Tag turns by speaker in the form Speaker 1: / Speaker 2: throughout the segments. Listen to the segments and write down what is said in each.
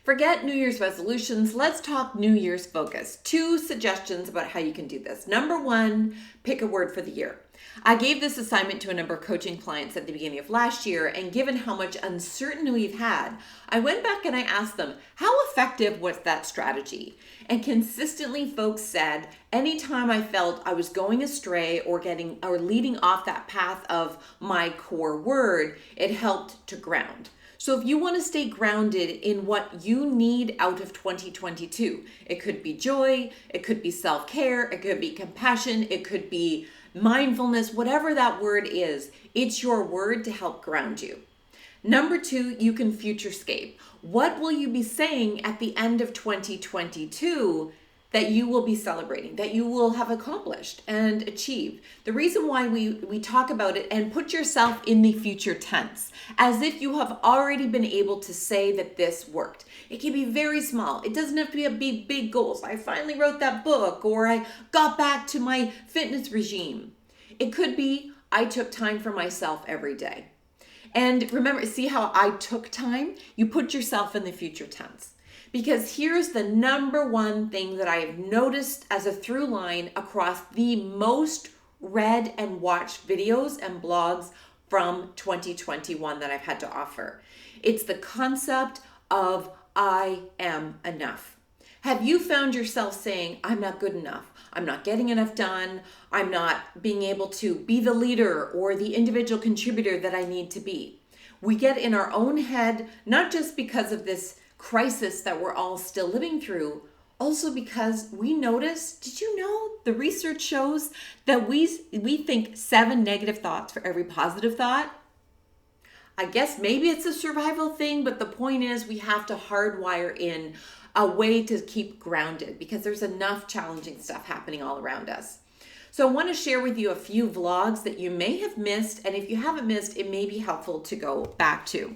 Speaker 1: Forget New Year's resolutions. Let's talk New Year's focus. 2 suggestions about how you can do this. Number 1, pick a word for the year. I gave this assignment to a number of coaching clients at the beginning of last year, and given how much uncertainty we've had, I went back and I asked them, how effective was that strategy? And consistently folks said, anytime I felt I was going astray or leading off that path of my core word, it helped to ground. So if you want to stay grounded in what you need out of 2022, it could be joy, it could be self-care, it could be compassion, it could be mindfulness, whatever that word is, it's your word to help ground you. Number 2, you can futurescape. What will you be saying at the end of 2022 that you will be celebrating, that you will have accomplished and achieved? The reason why we talk about it, and put yourself in the future tense, as if you have already been able to say that this worked. It can be very small. It doesn't have to be big goals. I finally wrote that book, or I got back to my fitness regime. It could be, I took time for myself every day. And remember, see how I took time? You put yourself in the future tense. Because here's the number 1 thing that I have noticed as a through line across the most read and watched videos and blogs from 2021 that I've had to offer. It's the concept of I am enough. Have you found yourself saying, I'm not good enough, I'm not getting enough done, I'm not being able to be the leader or the individual contributor that I need to be? We get in our own head, not just because of this crisis that we're all still living through, also because we notice, did you know the research shows that we think 7 negative thoughts for every positive thought? I guess maybe it's a survival thing, but the point is we have to hardwire in a way to keep grounded because there's enough challenging stuff happening all around us. So I want to share with you a few vlogs that you may have missed, and if you haven't missed, it may be helpful to go back to.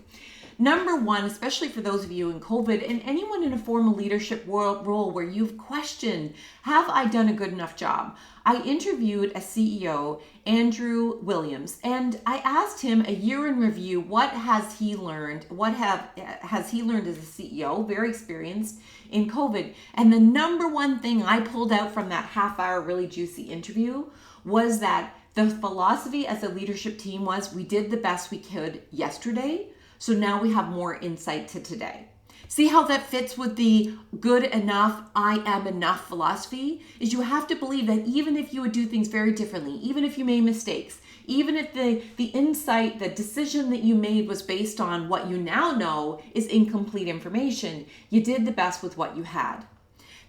Speaker 1: Number 1, especially for those of you in COVID and anyone in a formal leadership role where you've questioned, have I done a good enough job? I interviewed a CEO, Andrew Williams, and I asked him a year in review, what has he learned? What has he learned as a CEO, very experienced in COVID? And the number 1 thing I pulled out from that half-hour really juicy interview was that the philosophy as a leadership team was, we did the best we could yesterday, so now we have more insight to today. See how that fits with the good enough, I am enough philosophy? Is you have to believe that even if you would do things very differently, even if you made mistakes, even if the insight, the decision that you made was based on what you now know is incomplete information, you did the best with what you had.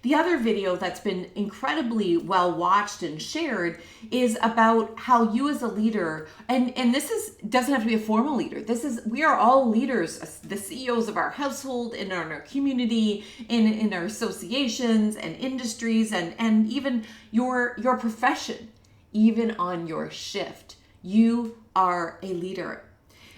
Speaker 1: The other video that's been incredibly well watched and shared is about how you as a leader, and this doesn't have to be a formal leader. We are all leaders, the CEOs of our household, in our community, in our associations and industries, and even your profession, even on your shift. You are a leader.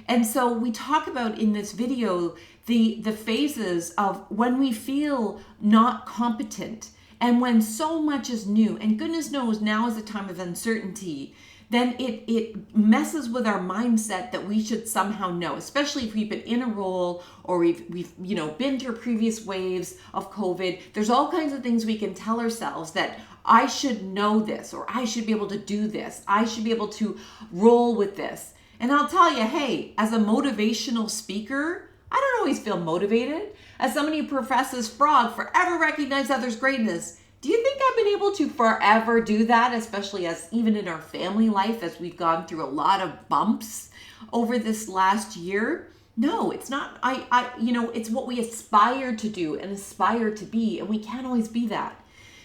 Speaker 1: And so we talk about in this video the phases of when we feel not competent and when so much is new, and goodness knows now is a time of uncertainty, then it messes with our mindset that we should somehow know, especially if we've been in a role or we've been through previous waves of COVID. There's all kinds of things we can tell ourselves that I should know this, or I should be able to do this, I should be able to roll with this. And I'll tell you, hey, as a motivational speaker, I don't always feel motivated. As somebody who professes frog, forever recognize others' greatness, do you think I've been able to forever do that, especially as even in our family life, as we've gone through a lot of bumps over this last year? No, it's not. It's what we aspire to do and aspire to be, and we can't always be that.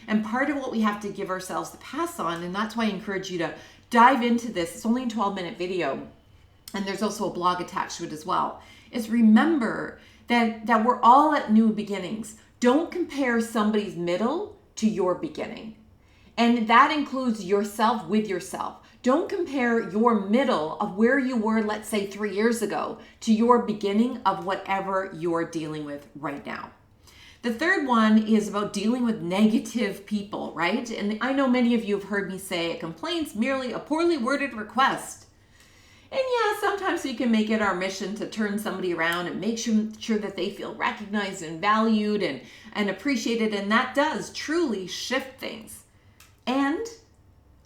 Speaker 1: And part of what we have to give ourselves the pass on, and that's why I encourage you to dive into this. It's only a 12-minute video, and there's also a blog attached to it as well, is remember that we're all at new beginnings. Don't compare somebody's middle to your beginning. And that includes yourself with yourself. Don't compare your middle of where you were, let's say 3 years ago, to your beginning of whatever you're dealing with right now. The third one is about dealing with negative people, right? And I know many of you have heard me say a complaint's merely a poorly worded request. And yeah, sometimes we can make it our mission to turn somebody around and make sure that they feel recognized and valued and appreciated. And that does truly shift things. And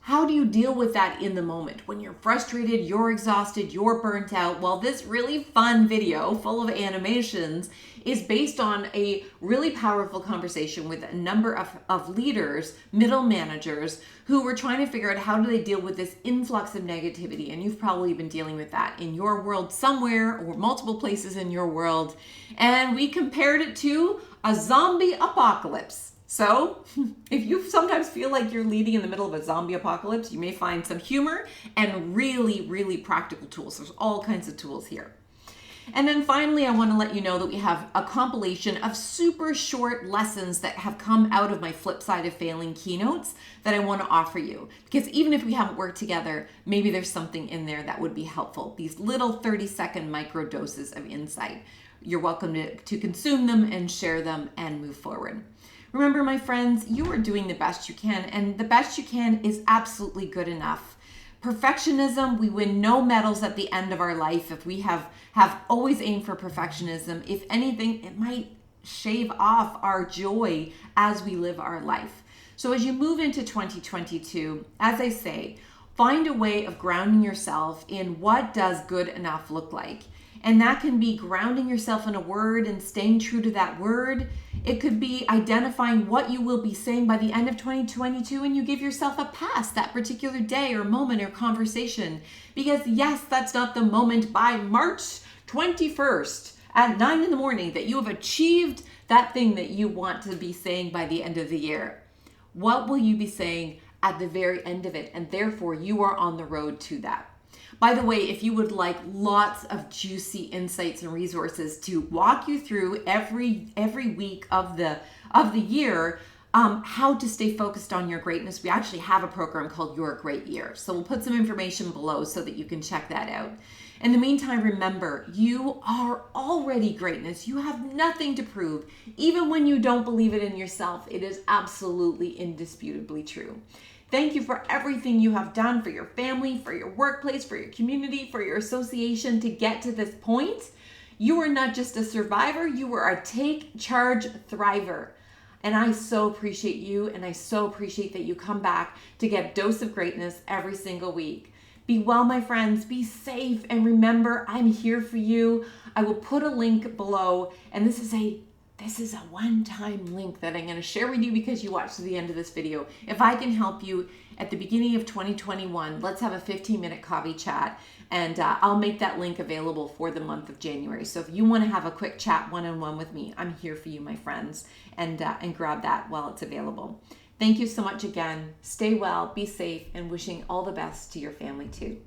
Speaker 1: how do you deal with that in the moment? When you're frustrated, you're exhausted, you're burnt out? Well, this really fun video full of animations is based on a really powerful conversation with a number of leaders, middle managers, who were trying to figure out how do they deal with this influx of negativity. And you've probably been dealing with that in your world somewhere or multiple places in your world. And we compared it to a zombie apocalypse. So, if you sometimes feel like you're leading in the middle of a zombie apocalypse, you may find some humor and really, really practical tools. There's all kinds of tools here. And then finally, I want to let you know that we have a compilation of super short lessons that have come out of my Flip Side of Failing keynotes that I want to offer you. Because even if we haven't worked together, maybe there's something in there that would be helpful. These little 30-second micro doses of insight. You're welcome to consume them and share them and move forward. Remember, my friends, you are doing the best you can, and the best you can is absolutely good enough. Perfectionism, we win no medals at the end of our life if we have always aimed for perfectionism. If anything, it might shave off our joy as we live our life. So as you move into 2022, as I say, find a way of grounding yourself in what does good enough look like. And that can be grounding yourself in a word and staying true to that word. It could be identifying what you will be saying by the end of 2022 and you give yourself a pass that particular day or moment or conversation. Because yes, that's not the moment by March 21st at 9 in the morning that you have achieved that thing that you want to be saying by the end of the year. What will you be saying at the very end of it? And therefore you are on the road to that. By the way, if you would like lots of juicy insights and resources to walk you through every week of the year, how to stay focused on your greatness, we actually have a program called Your Great Year. So we'll put some information below so that you can check that out. In the meantime, remember, you are already greatness. You have nothing to prove. Even when you don't believe it in yourself, it is absolutely indisputably true. Thank you for everything you have done for your family, for your workplace, for your community, for your association to get to this point. You are not just a survivor, you are a take charge thriver. And I so appreciate you, and I so appreciate that you come back to get a dose of greatness every single week. Be well, my friends, be safe, and remember, I'm here for you. I will put a link below, and this is a one-time link that I'm going to share with you because you watched to the end of this video. If I can help you at the beginning of 2021, let's have a 15-minute coffee chat, and I'll make that link available for the month of January. So if you want to have a quick chat one-on-one with me, I'm here for you, my friends, and grab that while it's available. Thank you so much again. Stay well, be safe, and wishing all the best to your family too.